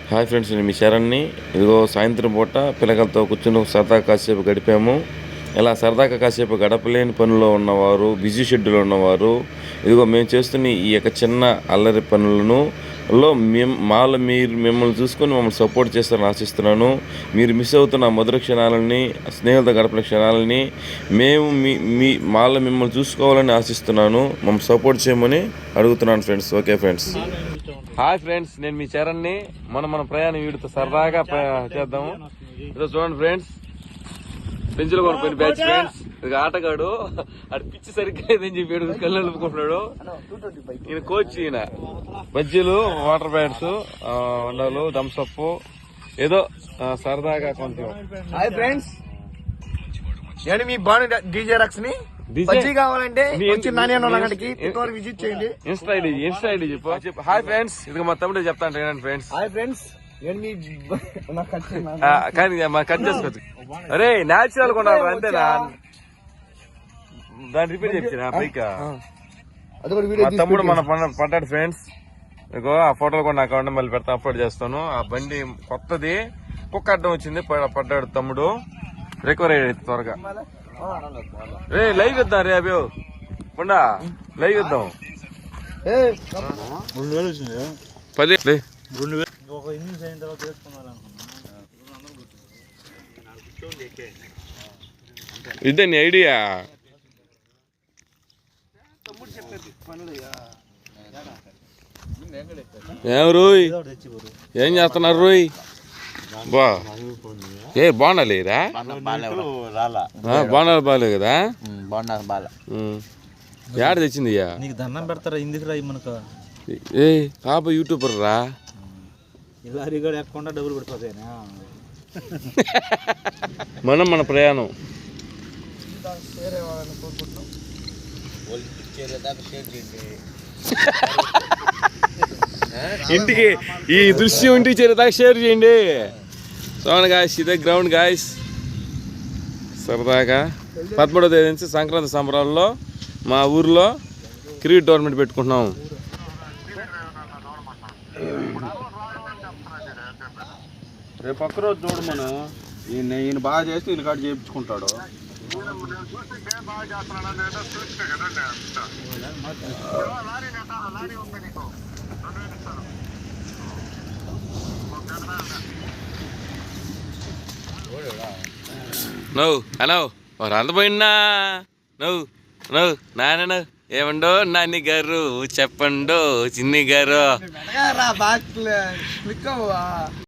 Hi friends, నేను మీ శరణ్ని. ఇదిగో సాయంత్రం పూట పిల్లలతో కూర్చుని సరదాగా కాసేపు గడిపాము. ఇలా సరదాగా కాసేపు గడపలేని పనుల్లో ఉన్నవారు, బిజీ షెడ్యూల్ ఉన్నవారు, ఇదిగో మేము చేస్తున్న ఈ యొక్క చిన్న అల్లరి పనులను మీరు మిమ్మల్ని చూసుకొని మమ్మల్ని సపోర్ట్ చేస్తారని ఆశిస్తున్నాను. మీరు మిస్ అవుతున్న మధుర క్షణాలని, స్నేహితులతో గడపల క్షణాలని మేము మిమ్మల్ని చూసుకోవాలని ఆశిస్తున్నాను. మమ్మల్ని సపోర్ట్ చేయమని అడుగుతున్నాను friends. Okay friends. Hi friends, నేను మీ చరణ్ని. మన ప్రయాణం వీడితో సరదాగా చేద్దాము. ఇదో చూడండి ఫ్రెండ్స్, పెంచులు కొనుక్కొని బ్యాచ్ ఫ్రెండ్స్. ఇక ఆటగాడు అటు పిచ్చి సరిగ్గా లేదని చెప్పి కళ్ళు నలుపుకుంటున్నాడు. ఈయన కోచ్. ఈయన బజ్జీలు, వాటర్ బ్యాట్స్, వండలు, థమ్స్అప్, ఏదో సరదాగా కొంచెం. హాయ్ ఫ్రెండ్స్, నేను మీ బాను డీజే రక్స్ ని. బజ్జీ కావాలంటే విజిట్ చేయండి. ఇన్స్టా ఐడి చెప్పు. హాయ్ ఫ్రెండ్స్, ఇది మా తమ్ముడు చెప్తాను ఫ్రెండ్స్. హాయ్ ఫ్రెండ్స్, కానీ కట్ చేసుకోవచ్చు. అరే న్యాచురల్ కొన్నారు అంతేనా? దాన్ని రిపేర్ చేయించిన బైక్ మా తమ్ముడు మన పడ్డాడు ఫ్రెండ్స్. ఇగో ఆ ఫోటోలు కూడా నాకు కావాలి, మళ్ళీ పెడతా, అప్లోడ్ చేస్తాను. ఆ బండి కొత్తది, కుక్క అడ్డం వచ్చింది, పడ్డాడు తమ్ముడు. రికవర్ అయ్యాడు త్వరగా. రే లైవ్ ఇద్దాం రే అభి ఉండా, లైవ్ ఇద్దాం. 10 ఇదే నీ ఐడియా. ఏం రోయ్, ఏం చేస్తున్నారు రోయ్? బాగుండాలిరా? బాగుండాలి, బాగాలేదు కదా? ఏడ తెచ్చింది? నీకు దండం పెడతారా? ఇందుకు రా మనకు. ఏ పాప యూట్యూబర్ రా, ఇలా రికార్డ్ ఎక్కకుండా డబ్బులు పడిపోతాయినా. మన ప్రయాణం ఇంటికి, ఈ దృశ్యం ఇంటికి చేరేదాకా షేర్ చేయండి. చూడండి గాయస్, ఇదే గ్రౌండ్ గాయస్. సరదాగా 13వ తేదీ నుంచి సంక్రాంతి సంబరాల్లో మా ఊర్లో క్రికెట్ టోర్నమెంట్ పెట్టుకుంటున్నాం. రేపు ఒక్కరోజు చూడు, మనం ఈయన బాగా చేస్తే ఈయన కాడ చేయించుకుంటాడు. నువ్వు హలో అందపోయినా నువ్వు నాన్న ఏమండో నాని గారు చెప్పండు చిన్ని గారు.